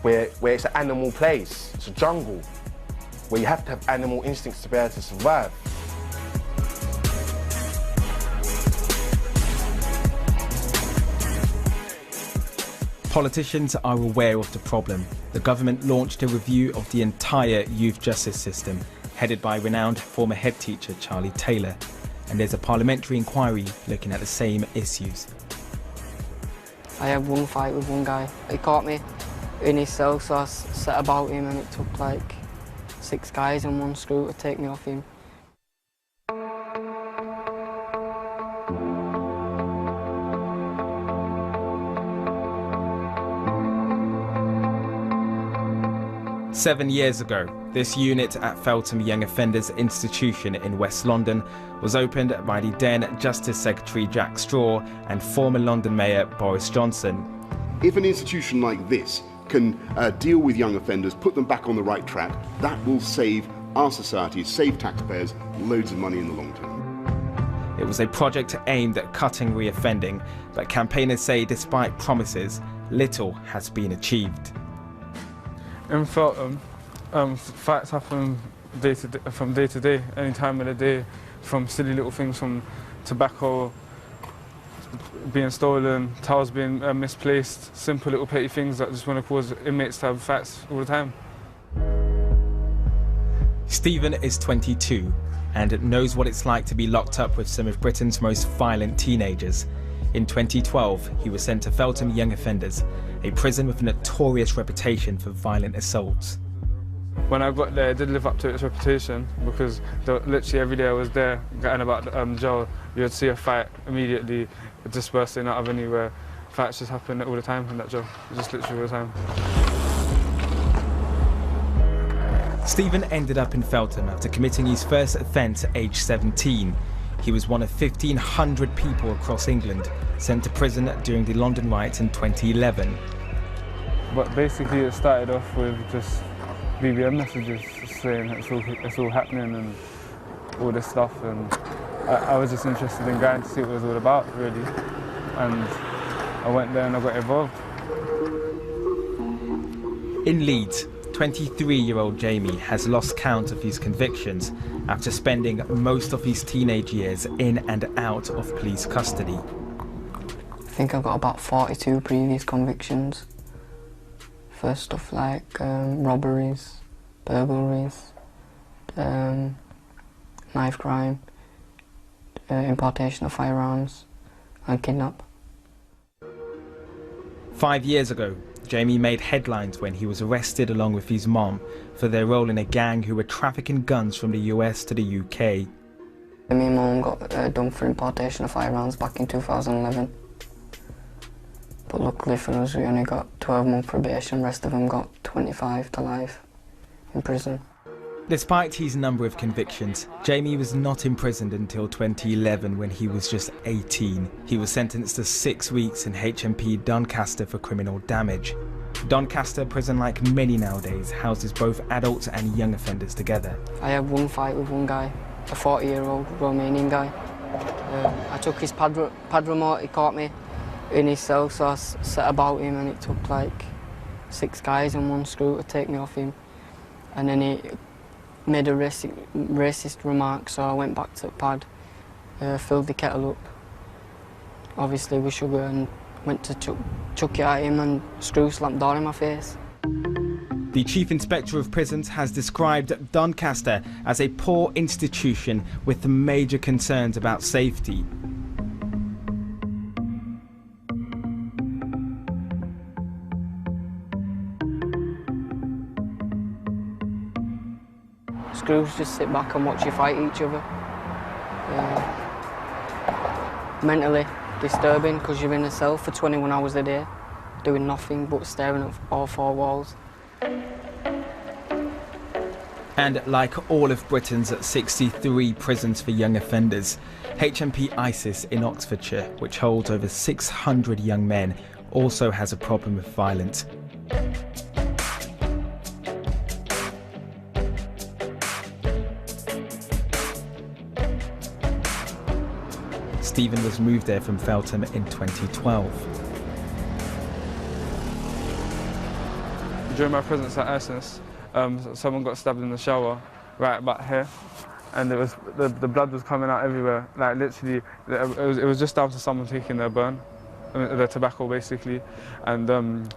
Where it's an animal place, it's a jungle, where you have to have animal instincts to be able to survive. Politicians are aware of the problem. The government launched a review of the entire youth justice system, headed by renowned former head teacher Charlie Taylor. And there's a parliamentary inquiry looking at the same issues. I had one fight with one guy. He caught me in his cell, so I set about him, and it took like 6 guys and 1 screw to take me off him. Seven years ago, this unit at Feltham Young Offenders Institution in West London was opened by the then Justice Secretary Jack Straw and former London Mayor Boris Johnson. If an institution like this can deal with young offenders, put them back on the right track, that will save our society, save taxpayers loads of money in the long term. It was a project aimed at cutting reoffending, but campaigners say despite promises, little has been achieved. In Feltham, fights happen from day to day, any time of the day, from silly little things, from tobacco being stolen, towels being misplaced, simple little petty things that just want to cause inmates to have fights all the time. Stephen is 22 and knows what it's like to be locked up with some of Britain's most violent teenagers. In 2012, he was sent to Feltham Young Offenders, a prison with a notorious reputation for violent assaults. When I got there, it did live up to its reputation, because literally every day I was there, getting about jail, you would see a fight immediately, just bursting out of anywhere. Fights just happen all the time in that jail, just literally all the time. Stephen ended up in Feltham after committing his first offence at age 17. He was one of 1,500 people across England sent to prison during the London riots in 2011. But basically it started off with just BBM messages saying it's all happening and all this stuff, and I was just interested in going to see what it was all about, really. And I went there and I got involved. In Leeds, 23-year-old Jamie has lost count of his convictions after spending most of his teenage years in and out of police custody. I think I've got about 42 previous convictions for stuff like robberies, burglaries, knife crime, importation of firearms and kidnap. 5 years ago, Jamie made headlines when he was arrested along with his mom for their role in a gang who were trafficking guns from the US to the UK. Me and mum got done for importation of firearms back in 2011. But luckily for us, we only got 12-month probation, the rest of them got 25 to life in prison. Despite his number of convictions, Jamie was not imprisoned until 2011 when he was just 18. He was sentenced to 6 weeks in HMP Doncaster for criminal damage. Doncaster prison, like many nowadays, houses both adults and young offenders together. I had one fight with one guy, a 40-year-old Romanian guy. I took his pad remote, he caught me in his cell, so I set about him, and it took like 6 guys and 1 screw to take me off him. And then he made a racist remark, so I went back to the pad, filled the kettle up, obviously with sugar, and went to chuck it at him, and screw slammed down in my face. The Chief Inspector of Prisons has described Doncaster as a poor institution with major concerns about safety. Screws just sit back and watch you fight each other. Mentally disturbing, because you're in a cell for 21 hours a day, doing nothing but staring at all 4 walls. And like all of Britain's 63 prisons for young offenders, HMP Isis in Oxfordshire, which holds over 600 young men, also has a problem with violence. Stephen was moved there from Feltham in 2012. During my presence at Essence, someone got stabbed in the shower right about here, and the blood was coming out everywhere. Like literally, it was just down to someone taking their burn, their tobacco basically, and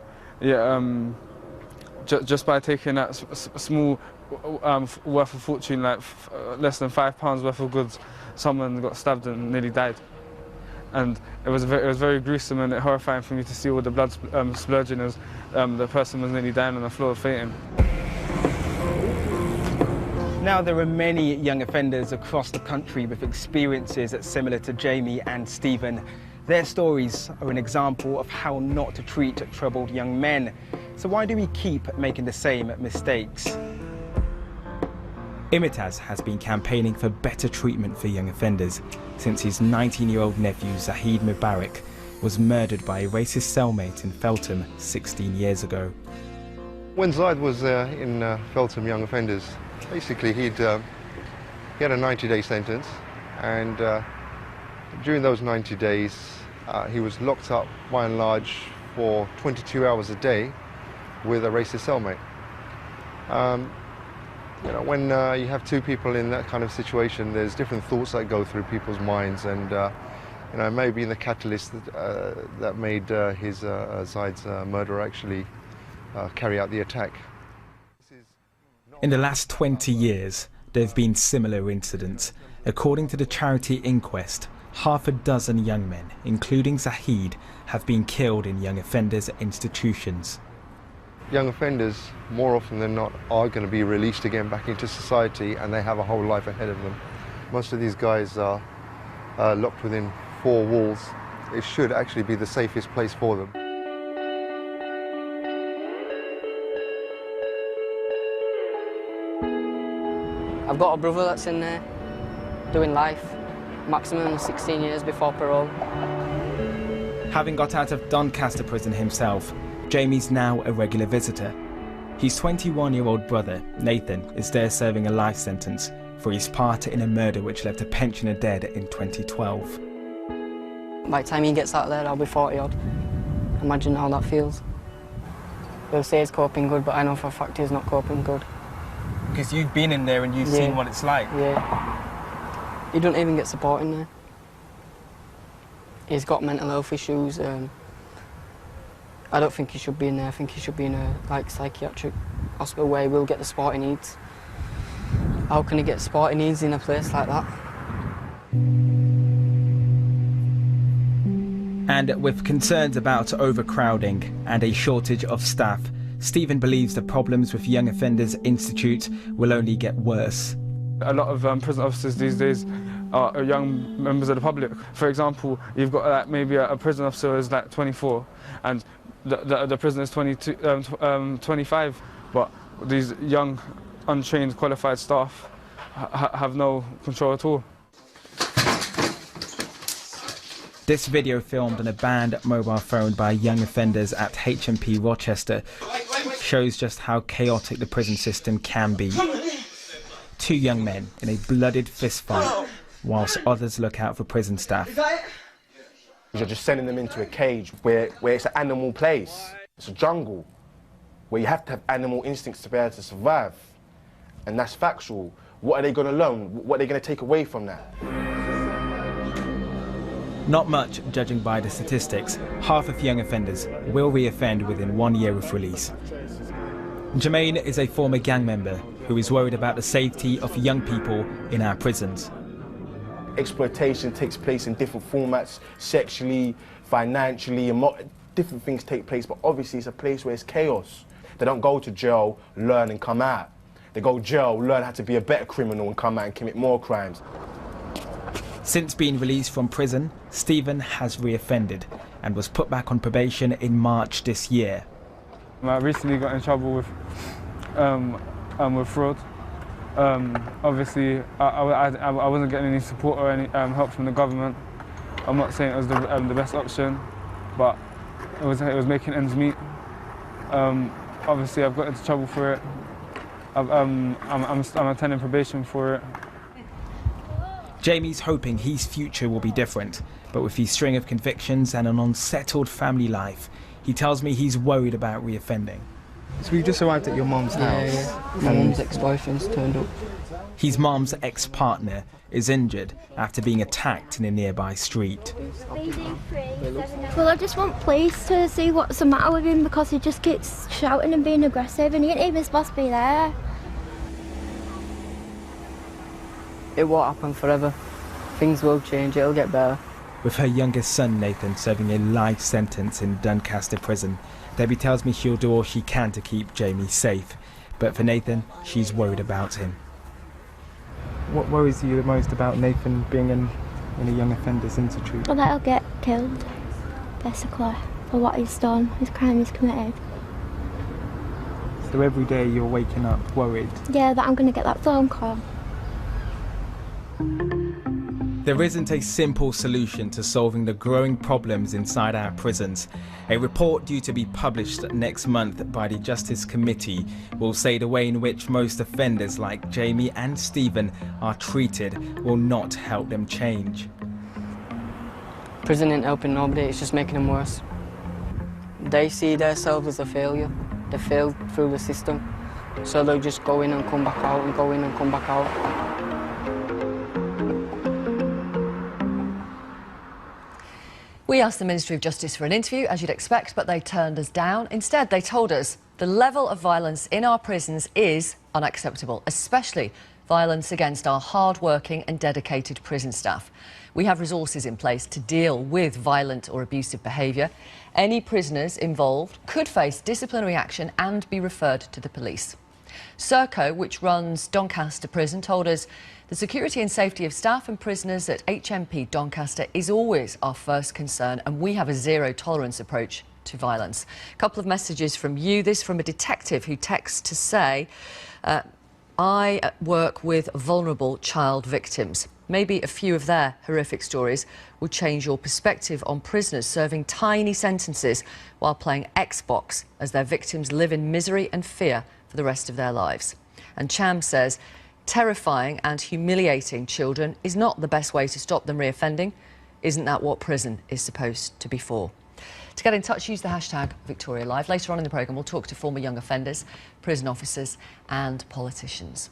just by taking that small worth of fortune, like less than £5 worth of goods, someone got stabbed and nearly died. And it was very gruesome and horrifying for me to see all the blood splurging as the person was nearly dying on the floor fainting. Now, there are many young offenders across the country with experiences similar to Jamie and Stephen. Their stories are an example of how not to treat troubled young men. So why do we keep making the same mistakes? Imitaz has been campaigning for better treatment for young offenders since his 19-year-old nephew Zahid Mubarak was murdered by a racist cellmate in Feltham 16 years ago. When Zahid was in Feltham Young Offenders, basically he had a 90-day sentence, and during those 90 days he was locked up by and large for 22 hours a day with a racist cellmate. You know, when you have two people in that kind of situation, there's different thoughts that go through people's minds, and you know, maybe the catalyst that made Zahid's murder actually carry out the attack. In the last 20 years, there have been similar incidents. According to the charity Inquest, half a dozen young men, including Zahid, have been killed in young offenders' institutions. Young offenders, more often than not, are going to be released again back into society, and they have a whole life ahead of them. Most of these guys are locked within 4 walls. It should actually be the safest place for them. I've got a brother that's in there doing life, maximum 16 years before parole. Having got out of Doncaster prison himself, Jamie's now a regular visitor. His 21-year-old brother, Nathan, is there serving a life sentence for his part in a murder which left a pensioner dead in 2012. By the time he gets out of there, I'll be 40 odd. Imagine how that feels. They'll say he's coping good, but I know for a fact he's not coping good. Because you've been in there and you've seen what it's like. Yeah. He don't even get support in there. He's got mental health issues. I don't think he should be in there. I think he should be in a psychiatric hospital where he will get the support he needs. How can he get support he needs in a place like that? And with concerns about overcrowding and a shortage of staff, Stephen believes the problems with Young Offenders Institute will only get worse. A lot of prison officers these days are young members of the public. For example, you've got maybe a prison officer is 24, and the prisoner is 25, but these young, untrained, qualified staff have no control at all. This video, filmed on a banned mobile phone by young offenders at HMP Rochester, shows just how chaotic the prison system can be. 2 young men in a blooded fistfight, whilst others look out for prison staff. You're just sending them into a cage where it's an animal place. It's a jungle where you have to have animal instincts to be able to survive. And that's factual. What are they going to learn? What are they going to take away from that? Not much, judging by the statistics. Half of young offenders will re-offend within 1 year of release. Jermaine is a former gang member who is worried about the safety of young people in our prisons. Exploitation takes place in different formats, sexually, financially, and different things take place, but obviously it's a place where it's chaos. They don't go to jail, learn and come out. They go to jail, learn how to be a better criminal and come out and commit more crimes. Since being released from prison, Stephen has re-offended and was put back on probation in March this year. I recently got in trouble with fraud. Obviously, I wasn't getting any support or any help from the government. I'm not saying it was the best option, but it was making ends meet. Obviously, I've got into trouble for it. I'm attending probation for it. Jamie's hoping his future will be different, but with his string of convictions and an unsettled family life, he tells me he's worried about reoffending. So we've just arrived at your mum's house. Yeah. My mum's ex-boyfriend's turned up. His mum's ex-partner is injured after being attacked in a nearby street. Well, I just want police to see what's the matter with him because he just keeps shouting and being aggressive and he ain't even supposed to be there. It won't happen forever. Things will change, it'll get better. With her youngest son, Nathan, serving a life sentence in Doncaster prison, Debbie tells me she'll do all she can to keep Jamie safe. But for Nathan, she's worried about him. What worries you the most about Nathan being in a young offenders institute? Well, that he'll get killed, basically, for what he's done, his crime he's committed. So every day you're waking up worried? Yeah, that I'm going to get that phone call. There isn't a simple solution to solving the growing problems inside our prisons. A report due to be published next month by the Justice Committee will say the way in which most offenders like Jamie and Stephen are treated will not help them change. Prison ain't helping nobody, it's just making them worse. They see themselves as a failure. They failed through the system. So they'll just go in and come back out and go in and come back out. We asked the Ministry of Justice for an interview, as you'd expect, but they turned us down. Instead, they told us the level of violence in our prisons is unacceptable, especially violence against our hard-working and dedicated prison staff. We have resources in place to deal with violent or abusive behaviour. Any prisoners involved could face disciplinary action and be referred to the police. Serco, which runs Doncaster Prison, told us the security and safety of staff and prisoners at HMP Doncaster is always our first concern, and we have a zero-tolerance approach to violence. A couple of messages from you. This from a detective who texts to say, I work with vulnerable child victims. Maybe a few of their horrific stories will change your perspective on prisoners serving tiny sentences while playing Xbox as their victims live in misery and fear for the rest of their lives. And Cham says, terrifying and humiliating children is not the best way to stop them reoffending. Isn't that what prison is supposed to be for? To get in touch, use the hashtag VictoriaLive. Later on in the programme, we'll talk to former young offenders, prison officers and politicians.